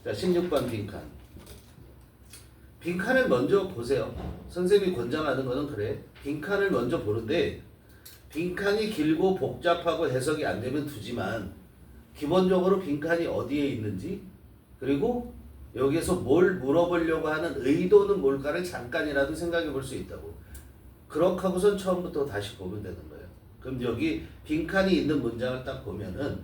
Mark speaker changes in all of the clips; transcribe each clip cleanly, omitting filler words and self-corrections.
Speaker 1: 자, 16번 빈칸. 빈칸을 먼저 보세요. 선생님이 권장하는 거는 그래. 빈칸을 먼저 보는데 빈칸이 길고 복잡하고 해석이 안 되면 두지만 기본적으로 빈칸이 어디에 있는지 그리고 여기에서 뭘 물어보려고 하는 의도는 뭘까를 잠깐이라도 생각해 볼 수 있다고. 그렇게 하고선 처음부터 다시 보면 되는 거예요. 그럼 여기 빈칸이 있는 문장을 딱 보면은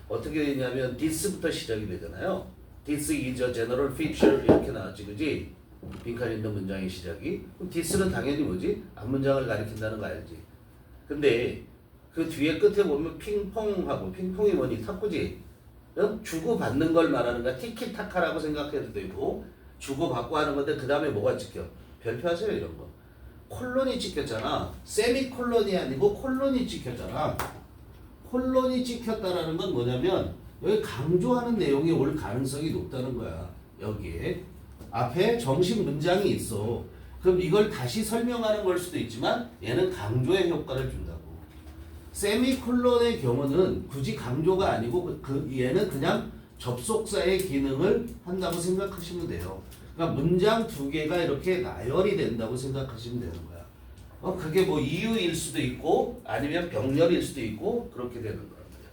Speaker 1: 어떻게 되냐면 this부터 시작이 되잖아요. This is a general feature 이렇게 나왔지, 그지? 빈칸 있는 문장의 시작이. 그럼 this는 당연히 뭐지? 앞문장을 가리킨다는 거 알지? 근데 그 뒤에 끝에 보면 핑퐁하고 핑퐁이 뭐니? 탁구지? 주고받는 걸 말하는 거야. 티키타카라고 생각해도 되고 주고받고 하는 건데 그 다음에 뭐가 찍혀? 별표하세요 이런 거. 콜론이 찍혔잖아. 세미콜론이 아니고 콜론이 찍혔잖아. 콜론이 찍혔다라는 건 뭐냐면 여기 강조하는 내용이 올 가능성이 높다는 거야. 여기에 앞에 정식 문장이 있어. 그럼 이걸 다시 설명하는 걸 수도 있지만 얘는 강조의 효과를 준다고. 세미콜론의 경우는 굳이 강조가 아니고 얘는 그냥 접속사의 기능을 한다고 생각하시면 돼요. 그러니까 문장 두 개가 이렇게 나열이 된다고 생각하시면 되는 거야. 그게 뭐 이유일 수도 있고 아니면 병렬일 수도 있고 그렇게 되는 거란 말이야.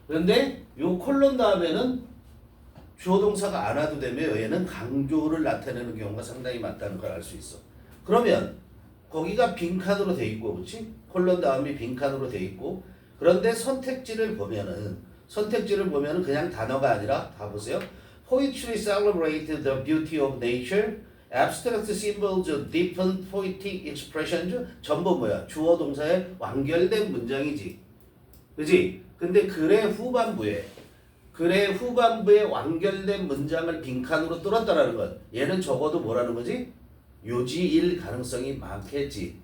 Speaker 1: 그런데 요 콜론 다음에는 주어 동사가 안 와도 되면 얘는 강조를 나타내는 경우가 상당히 많다는 걸 알 수 있어. 그러면 거기가 빈칸으로 돼 있고, 그렇지? 콜론 다음이 빈칸으로 돼 있고, 그런데 선택지를 보면은 그냥 단어가 아니라 다 보세요. Poetry celebrated the beauty of nature. Abstract symbols of different poetic expressions. 전부 뭐야? 주어 동사에 완결된 문장이지, 그렇지? 근데 글의 후반부에 완결된 문장을 빈칸으로 뚫었다라는 건 얘는 적어도 뭐라는 거지? 요지일 가능성이 많겠지.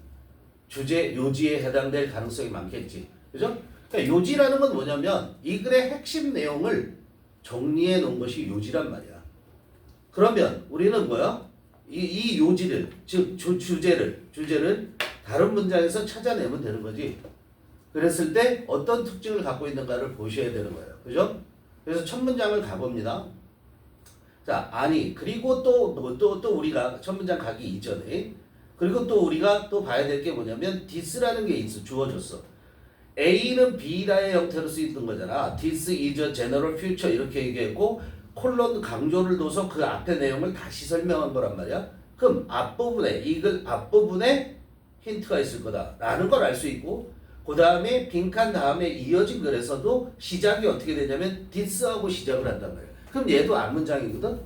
Speaker 1: 요지에 해당될 가능성이 많겠지. 그죠? 그러니까 요지라는 건 뭐냐면 이 글의 핵심 내용을 정리해 놓은 것이 요지란 말이야. 그러면 우리는 뭐야? 이 요지를, 즉 주제를 다른 문장에서 찾아내면 되는 거지. 그랬을 때 어떤 특징을 갖고 있는가를 보셔야 되는 거예요. 그죠? 그래서 첫 문장을 가봅니다. 자, 아니, 그리고 또 우리가 첫 문장 가기 이전에, 그리고 또 우리가 또 봐야 될 게 뭐냐면, this라는 게 있어, 주어졌어. A는 B라의 형태로 쓰이는 거잖아. This is a general future 이렇게 얘기했고, 콜론 강조를 둬서 그 앞에 내용을 다시 설명한 거란 말이야. 그럼 이 글 앞부분에 힌트가 있을 거다 라는 걸 알 수 있고, 그 다음에 빈칸 다음에 이어진 글에서도 시작이 어떻게 되냐면 this하고 시작을 한단 말이야. 그럼 얘도 앞문장이거든?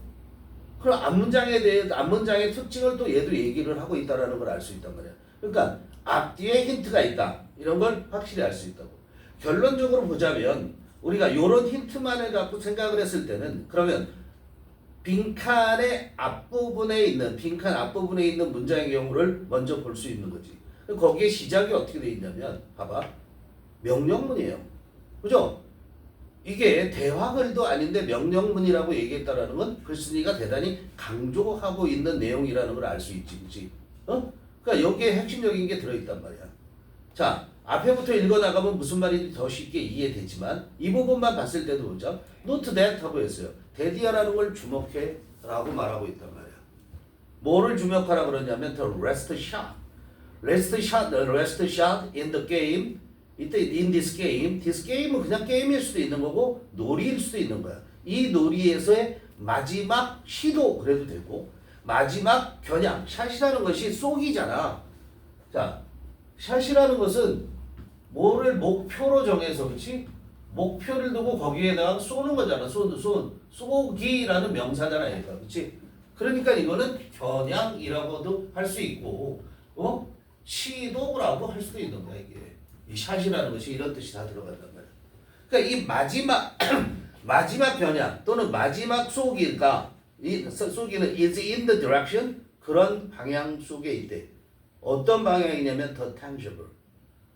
Speaker 1: 그럼 앞문장의 특징을 또 얘도 얘기를 하고 있다는 걸 알 수 있단 말이야. 그러니까 앞뒤에 힌트가 있다. 이런 걸 확실히 알 수 있다고. 결론적으로 보자면 우리가 이런 힌트만을 갖고 생각을 했을 때는 그러면 빈칸 앞부분에 있는 문장의 경우를 먼저 볼 수 있는 거지. 거기에 시작이 어떻게 돼 있냐면 봐봐. 명령문이에요. 그죠? 이게 대화글도 아닌데 명령문이라고 얘기했다라는 건 글쓴이가 대단히 강조하고 있는 내용이라는 걸 알 수 있지, 그치? 그러니까 여기에 핵심적인 게 들어있단 말이야. 자, 앞에부터 읽어나가면 무슨 말인지 더 쉽게 이해되지만 이 부분만 봤을 때도 보자. Note that 하고 했어요. 대디어라는 걸 주목해 라고 말하고 있단 말이야. 뭐를 주목하라 그러냐면 the rest shot in the game. 이때 in this game은 그냥 게임일 수도 있는 거고 놀이일 수도 있는 거야. 이 놀이에서의 마지막 시도 그래도 되고 마지막 겨냥, 샷이라는 것이 쏘기잖아. 자, 샷이라는 것은 뭐를 목표로 정해서, 그렇지? 목표를 두고 거기에다가 쏘는 거잖아. 쏘기라는 명사잖아, 얘가, 그렇지? 그러니까 이거는 겨냥이라고도 할 수 있고, 시도라고 할 수도 있는 거야, 이게. 이 샷이라는 것이 이런 뜻이 다 들어간단 말이야. 그러니까 이 마지막 겨냥 또는 마지막 쏘기가 이 쏘기는 is in the direction 그런 방향 속에 있대. 어떤 방향이냐면 더 tangible.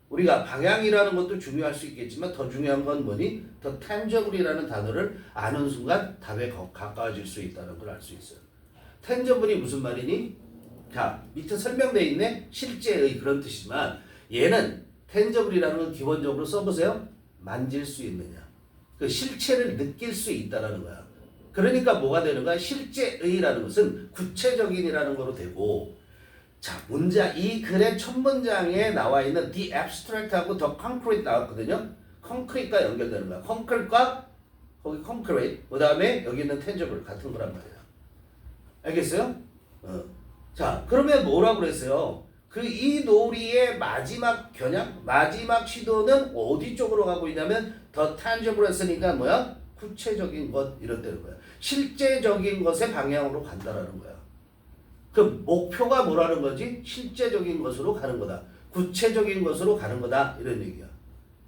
Speaker 1: 우리가 방향이라는 것도 중요할 수 있겠지만 더 중요한 건 뭐니? 더 tangible이라는 단어를 아는 순간 답에 가까워질 수 있다는 걸 알 수 있어요. tangible이 무슨 말이니? 자, 밑에 설명되어 있네. 실제의 그런 뜻이지만 얘는 tangible이라는 건 기본적으로 써보세요. 만질 수 있느냐. 그 실체를 느낄 수 있다라는 거야. 그러니까 뭐가 되는 거야? 실제의라는 것은 구체적인이라는 거로 되고 자, 문장 이 글의 첫 문장에 나와 있는 the abstract하고 the concrete 나왔거든요. concrete가 연결되는 거야. concrete과 거기 concrete 그다음에 여기 있는 tangible 같은 거란 말이야. 알겠어요? 자, 그러면 뭐라고 그랬어요? 그 이 놀이의 마지막 겨냥 마지막 시도는 어디 쪽으로 가고 있냐면 the tangible 했으니까 뭐야? 구체적인 것 이렇다는 거야. 실제적인 것의 방향으로 간다라는 거야. 그 목표가 뭐라는 거지? 실제적인 것으로 가는 거다. 구체적인 것으로 가는 거다. 이런 얘기야.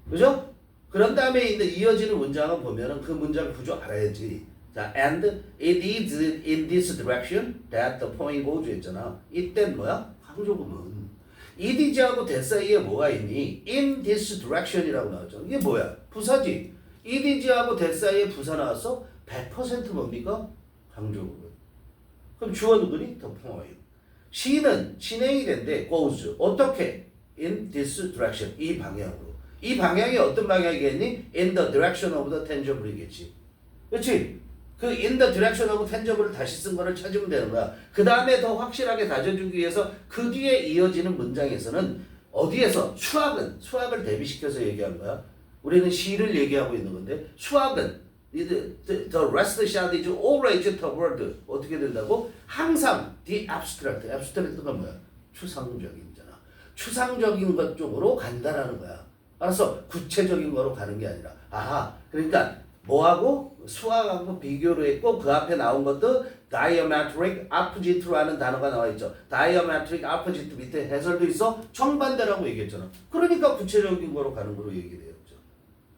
Speaker 1: 그죠? 그런 다음에 있는 이어지는 문장을 보면은 그 문장 구조 알아야지. 자, and it is in this direction that the point goes 했잖아. 이땐 뭐야? 강조구문. it is하고 that 사이에 뭐가 있니? in this direction이라고 나왔죠. 이게 뭐야? 부사지. it is하고 that 사이에 부사 나왔어? 100% 뭡니까? 강조구문. 그럼 주어 누구니? the point. 시는 진행이 된대. goes. 어떻게? in this direction. 이 방향으로. 이 방향이 어떤 방향이겠니? in the direction of the tangible이겠지. 그렇지? 그 in the direction of tangible을 다시 쓴 거를 찾으면 되는 거야. 그 다음에 더 확실하게 다져주기 위해서 그 뒤에 이어지는 문장에서는 어디에서? 수학을 대비시켜서 얘기한 거야. 우리는 시를 얘기하고 있는 건데 수학은 the rest shall is always toward 어떻게 된다고? 항상 the abstract. abstract가 뭐야? 추상적인잖아. 추상적인 것 쪽으로 간다라는 거야. 알았어? 구체적인 거로 가는 게 아니라. 아하. 그러니까 뭐하고 수학하고 비교를 했고 그 앞에 나온 것도 diametric opposite라는 단어가 나와 있죠. diametric opposite 밑에 해설도 있어. 정반대라고 얘기했잖아. 그러니까 구체적인 거로 가는 거로 얘기되었죠.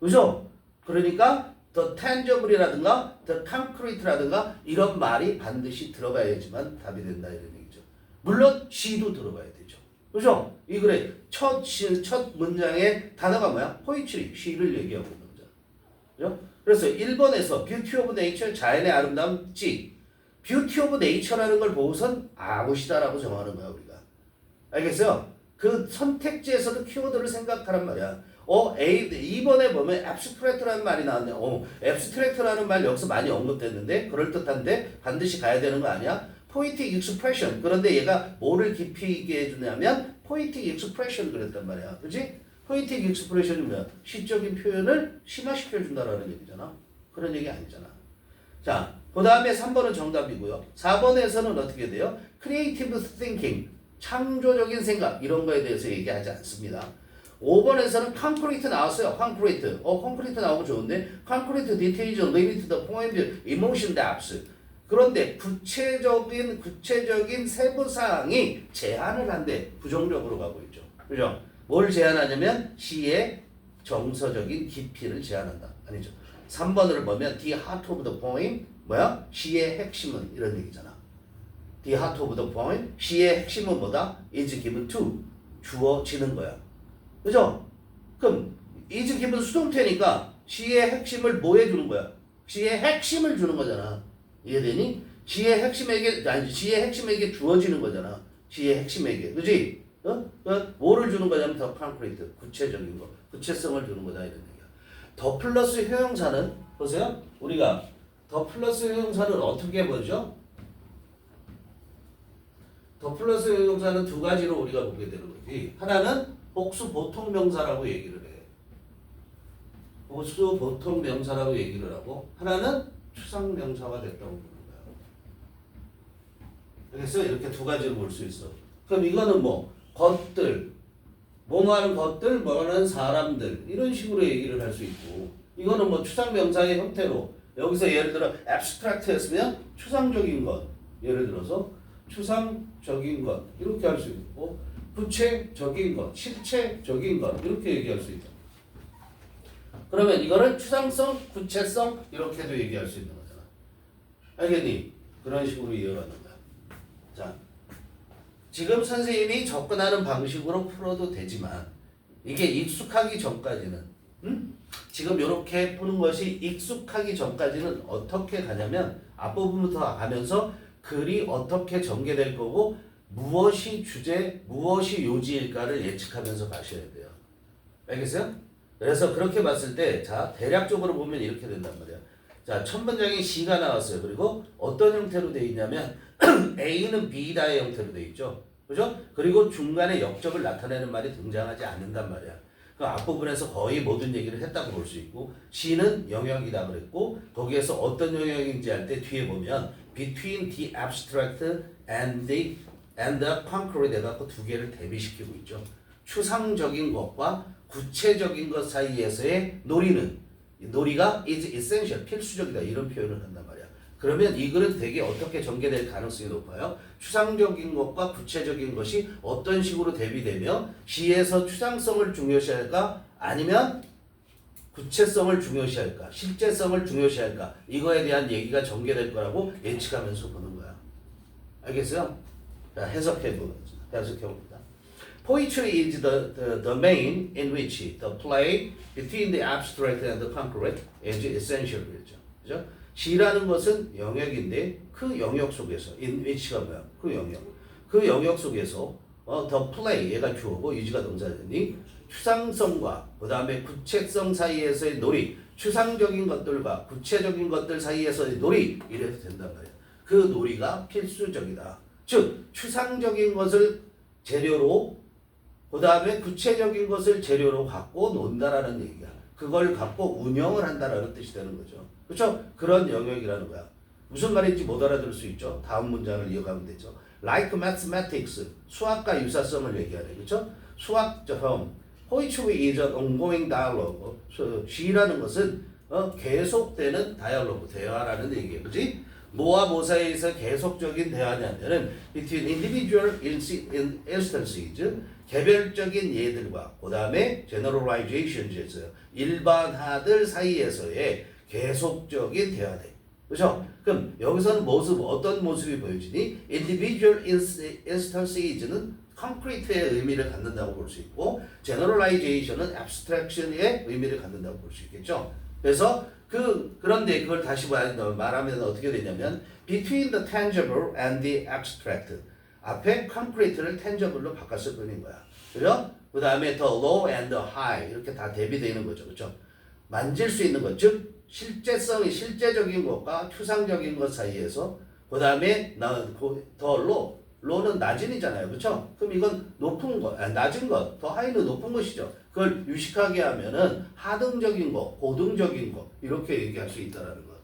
Speaker 1: 그죠? 그러니까 the tangible이라든가 the concrete라든가 이런 말이 반드시 들어가야지만 답이 된다 이런 얘기죠. 물론 시도 들어가야 되죠. 그죠? 이 글의 첫 문장의 단어가 뭐야? poetry, 시를 얘기하고 있는 거잖아. 그죠? 그래서 1번에서 beauty of nature, 자연의 아름다움, beauty of nature라는 걸 보고선 아웃이다라고 정하는 거야 우리가. 알겠어요? 그 선택지에서도 키워드를 생각하란 말이야. 2번에 보면 abstract라는 말이 나왔네. abstract라는 말 여기서 많이 언급됐는데 그럴듯한데 반드시 가야 되는 거 아니야? poetic expression. 그런데 얘가 뭐를 깊이 있게 해주냐면 poetic expression 그랬단 말이야. 그치? poetic expression이 뭐야? 시적인 표현을 심화시켜준다라는 얘기잖아. 그런 얘기 아니잖아. 자, 그 다음에 3번은 정답이고요. 4번에서는 어떻게 돼요? creative thinking, 창조적인 생각 이런 거에 대해서 얘기하지 않습니다. 5번에서는 concrete 나왔어요. concrete 나오고 좋은데 concrete details limit the point emotion depth. 그런데 구체적인 세부사항이 제한을 한대. 부정적으로 가고 있죠. 그죠? 뭘 제한하냐면 시의 정서적인 깊이를 제한한다. 아니죠. 3번을 보면 the heart of the poem 뭐야? 시의 핵심은 이런 얘기잖아. the heart of the poem 시의 핵심은 뭐다? is given to 주어지는 거야. 그죠? 그럼 is given 수동태니까 시의 핵심을 뭐 해주는 거야? 시의 핵심을 주는 거잖아. 이해되니? 시의 핵심에게 주어지는 거잖아. 시의 핵심에게. 그지? 뭐를 주는 거냐면 더 concrete, 구체적인 거, 구체성을 주는 거다 이런 얘기야. 더 플러스 효용사는 보세요. 우리가 더 플러스 효용사는 어떻게 보죠? 더 플러스 효용사는 두 가지로 우리가 보게 되는 거지. 하나는 복수 보통 명사라고 얘기를 해. 복수 보통 명사라고 얘기를 하고 하나는 추상 명사가 됐다고 보는 거야. 알겠어요? 이렇게 두 가지로 볼 수 있어. 그럼 이거는 뭐 것들, 뭐하는 것들, 뭐하는 사람들 이런 식으로 얘기를 할 수 있고 이거는 뭐 추상명사의 형태로 여기서 예를 들어 abstract 했으면 추상적인 것 예를 들어서 추상적인 것 이렇게 할 수 있고 구체적인 것, 실체적인 것 이렇게 얘기할 수 있다. 그러면 이거를 추상성, 구체성 이렇게도 얘기할 수 있는 거잖아. 알겠니? 그런 식으로 이어가는 거야. 자. 지금 선생님이 접근하는 방식으로 풀어도 되지만 이게 익숙하기 전까지는 지금 이렇게 푸는 것이 익숙하기 전까지는 어떻게 가냐면 앞부분부터 가면서 글이 어떻게 전개될 거고 무엇이 주제, 무엇이 요지일까를 예측하면서 가셔야 돼요. 알겠어요? 그래서 그렇게 봤을 때 자 대략적으로 보면 이렇게 된단 말이야. 자, 첫 문장에 C가 나왔어요. 그리고 어떤 형태로 되어 있냐면 A는 B다의 형태로 되어 있죠. 그죠? 그리고 중간에 역적을 나타내는 말이 등장하지 않는단 말이야. 그 앞부분에서 거의 모든 얘기를 했다고 볼 수 있고 C는 영역이다 그랬고 거기에서 어떤 영역인지 할 때 뒤에 보면 between the abstract and the concrete 해갖고 두 개를 대비시키고 있죠. 추상적인 것과 구체적인 것 사이에서의 놀이가 is essential, 필수적이다 이런 표현을 한단 말이야. 그러면 이 글은 되게 어떻게 전개될 가능성이 높아요? 추상적인 것과 구체적인 것이 어떤 식으로 대비되며 시에서 추상성을 중요시할까? 아니면 구체성을 중요시할까? 실제성을 중요시할까? 이거에 대한 얘기가 전개될 거라고 예측하면서 보는 거야. 알겠어요? 자, 해석해봅니다. Poetry is the domain in which the play between the abstract and the concrete is essential. 그렇죠? 시라는 것은 영역인데 그 영역 속에서 in which가 뭐야? 그 영역 속에서 the play 얘가 주어고 유지가 동사되니 추상성과 그 다음에 구체성 사이에서의 놀이, 추상적인 것들과 구체적인 것들 사이에서의 놀이 이래도 된단 말이야. 그 놀이가 필수적이다. 즉 추상적인 것을 재료로 그 다음에 구체적인 것을 재료로 갖고 논다라는 얘기야. 그걸 갖고 운영을 한다라는 뜻이 되는 거죠. 그렇죠? 그런 영역이라는 거야. 무슨 말인지 못 알아들을 수 있죠. 다음 문장을 이어가면 되죠. Like mathematics, 수학과 유사성을 얘기하네. 그렇죠? 수학처럼 Poetry is an ongoing dialogue. 시라는 것은 계속되는 다이얼로그, 대화라는 얘기예요. 그렇지? 뭐와 뭐 사이에서 계속적인 대화냐면은 between individual instances, 개별적인 예들과 그 다음에 generalizations에서 일반화들 사이에서의 계속적인 대화들. 그렇죠? 그럼 여기서는 어떤 모습이 보여지니? individual instances,는 concrete의 의미를 갖는다고 볼 수 있고 generalization은 abstraction의 의미를 갖는다고 볼 수 있겠죠. 그래서 그런데 그걸 다시 말하면 어떻게 되냐면 between the tangible and the abstract 앞에 concrete를 tangible로 바꿨을 뿐인 거야. 그죠? 그 다음에 the low and the high 이렇게 다 대비되는 거죠. 그렇죠? 만질 수 있는 것, 즉 실제적인 것과 추상적인 것 사이에서 그 다음에 더 low는 낮은이잖아요. 그렇죠? 그럼 이건 낮은 것, 더 high는 높은 것이죠. 그걸 유식하게 하면은 하등적인 것, 고등적인 것 이렇게 얘기할 수 있다라는 것.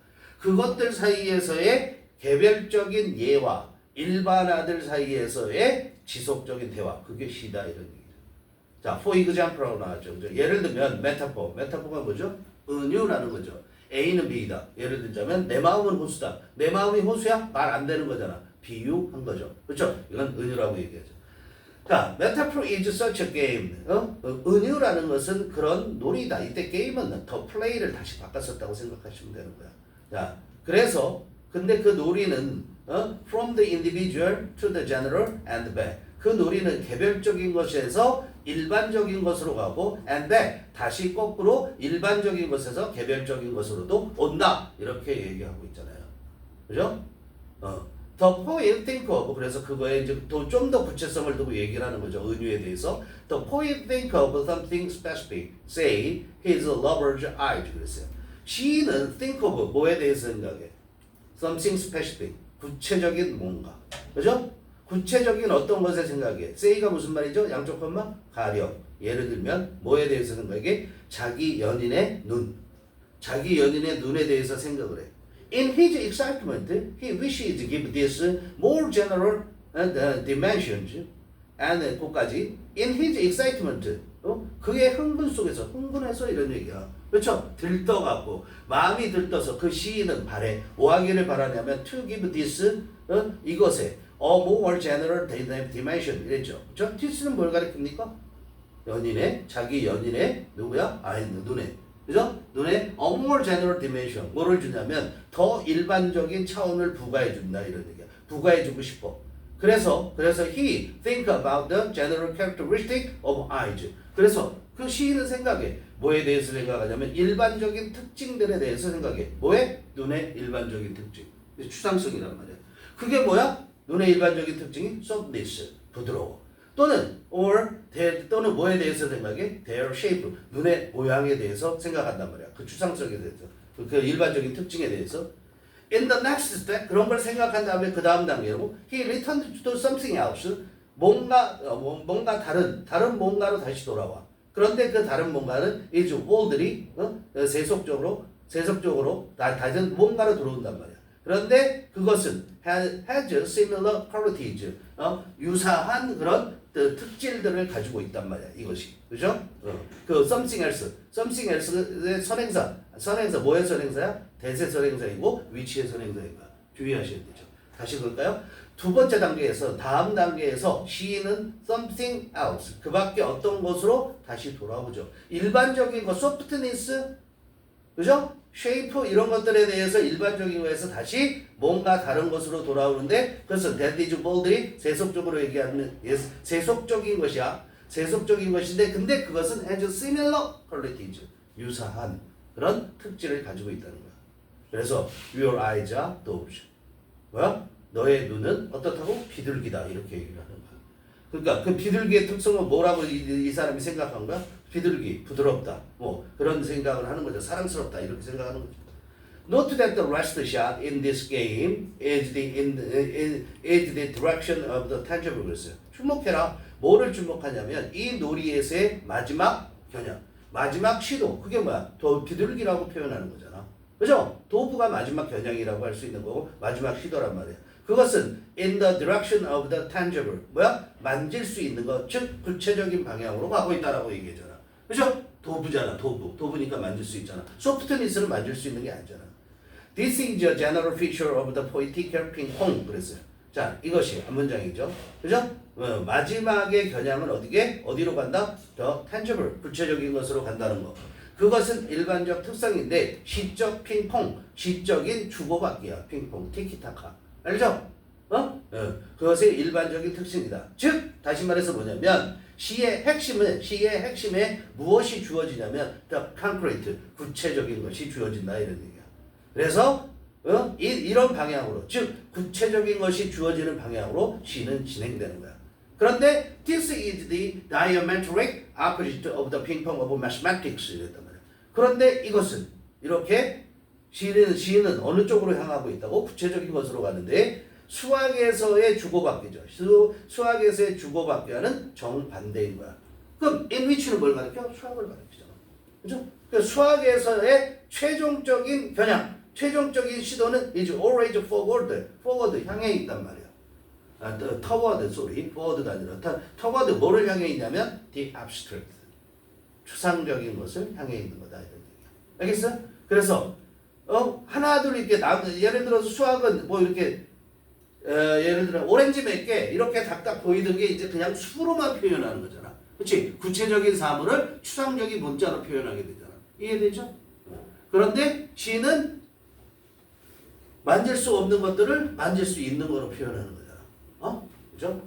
Speaker 1: 그것들 사이에서의 개별적인 예와 일반화들 사이에서의 지속적인 대화, 그게 시다 이런 얘기죠. 자, for example라고 나왔죠. 그죠? 예를 들면 메타포가 뭐죠? 은유라는 거죠. A는 B다. 예를 들자면 내 마음은 호수다. 내 마음이 호수야? 말 안 되는 거잖아. 비유한 거죠. 그렇죠? 이건 은유라고 얘기하죠. 자, metaphor is such a game. 은유라는 것은 그런 놀이다. 이때 게임은 더 플레이를 다시 바꿨었다고 생각하시면 되는 거야. 자, 그래서 근데 그 놀이는 from the individual to the general and back. 그 놀이는 개별적인 것에서 일반적인 것으로 가고 and back. 다시 거꾸로 일반적인 것에서 개별적인 것으로도 온다. 이렇게 얘기하고 있잖아요. 그죠? The poet think of 그래서 그거에 이제 좀 더 구체성을 두고 얘기를 하는 거죠. 은유에 대해서. The poet think of something specific. Say his lover's eyes. 그랬어요. 시인은 think of 뭐에 대해서 생각해? Something specific. 구체적인 뭔가. 그죠? 구체적인 어떤 것에 생각해. say가 무슨 말이죠? 양쪽 콤마 가령. 예를 들면 뭐에 대해서 생각해? 자기 연인의 눈에 대해서 생각을 해. In his excitement, he wishes to give this more general dimensions. And 거기까지. In his excitement, 그의 흥분해서 이런 얘기야. 그렇죠? 들떠갖고 마음이 들떠서 그 시인은 뭐 하기를 바라냐면 to give this 이것에 a more general dimension 이랬죠. 그렇죠? this는 뭘 가리킵니까? 자기 연인의 누구야? 눈에. 그죠? 눈에 a more general dimension 뭐를 주냐면 더 일반적인 차원을 부과해준다 이런 얘기야. 부과해주고 싶어. 그래서 he think about the general characteristic of eyes. 그래서 그 시인은 생각해. 뭐에 대해서 생각하냐면 일반적인 특징들에 대해서 생각해. 뭐에? 눈의 일반적인 특징. 추상성이란 말이야. 그게 뭐야? 눈의 일반적인 특징이 softness, 부드러워. 또는 뭐에 대해서 생각해? Their shape, 눈의 모양에 대해서 생각한단 말이야. 그 추상성에 대해서. 그 일반적인 특징에 대해서. In the next step 그런 걸 생각한 다음에 그 다음 단계로 he returned to something else 뭔가 다른 뭔가로 다시 돌아와. 그런데 그 다른 뭔가는 is boldly 세속적으로 다른 뭔가로 들어온단 말이야. 그런데 그것은 has similar qualities 유사한 그런 특질들을 가지고 있단 말이야. 이것이 그죠? 그 something else의 선행사 뭐의 선행사야? 대세 선행사이고 위치의 선행사인가 주의하셔야 되죠. 다시 볼까요? 두 번째 단계에서 다음 단계에서 she는 something else 그 밖에 어떤 것으로 다시 돌아오죠. 일반적인 거 softness 그죠? shape 이런 것들에 대해서 일반적인 거에서 다시 뭔가 다른 것으로 돌아오는데 그것은 that is boldly 세속적으로 얘기하는 세속적인 것이야. 세속적인 것인데 근데 그것은 has similar qualities 유사한 그런 특질을 가지고 있다는 거야. 그래서 your eyes are doves 뭐야? 너의 눈은 어떻다고? 비둘기다 이렇게 얘기를 하는 거야. 그러니까 그 비둘기의 특성은 뭐라고 이 사람이 생각한 거야? 비둘기, 부드럽다 뭐 그런 생각을 하는 거죠. 사랑스럽다 이렇게 생각하는 거죠. Note that the last shot in this game is the direction of the tangible 그랬어요. 주목해라. 뭐를 주목하냐면 이 놀이에서의 마지막 겨냥 마지막 시도 그게 뭐야? 비둘기라고 표현하는 거잖아. 그죠? 도구가 마지막 겨냥이라고 할 수 있는 거고 마지막 시도란 말이야. 그것은 in the direction of the tangible 뭐야? 만질 수 있는 것, 즉 구체적인 방향으로 가고 있다라고 얘기하잖아. 그죠? 도구잖아. 도구니까 만질 수 있잖아. 소프트니스는 만질 수 있는 게 아니잖아. This is a general feature of the poetical ping-pong 그랬어요. 자, 이것이 한 문장이죠. 그죠? 마지막의 겨냥은 어디로 간다? The tangible, 구체적인 것으로 간다는 거. 그것은 일반적 특성인데 시적 핑퐁, 시적인 주고받기야. 핑퐁, 티키타카. 알죠? 그것의 일반적인 특징이다. 즉, 다시 말해서 뭐냐면 시의 핵심에 무엇이 주어지냐면 the concrete, 구체적인 것이 주어진다 이런 얘기야. 그래서 이런 방향으로, 즉 구체적인 것이 주어지는 방향으로 시는 진행되는 거야. 그런데 this is the diametric opposite of the ping pong of mathematics 이랬단 말이야. 그런데 이것은 이렇게 시는 어느 쪽으로 향하고 있다고? 구체적인 것으로 가는데 수학에서의 주고받기죠. 수학에서의 주고받기와는 정반대인 거야. 그럼 in which는 뭘 가르쳐? 수학을 가르치잖아. 그죠? 그러니까 수학에서의 최종적인 겨냥, 최종적인 시도는 is always forward 향해 있단 말이야. toward forward가 아니라 toward 뭐를 향해 있냐면 the abstract, 추상적인 것을 향해 있는 거다 이런 얘기야. 알겠어? 그래서 하나 둘 이렇게 예를 들어서 수학은 뭐 이렇게 예를 들어 오렌지 몇 개 이렇게 딱딱 보이던 게 이제 그냥 수로만 표현하는 거잖아. 그렇지? 구체적인 사물을 추상적인 문자로 표현하게 되잖아. 이해되죠? 그런데 시는 만질 수 없는 것들을 만질 수 있는 거로 표현하는 거잖아. 그죠?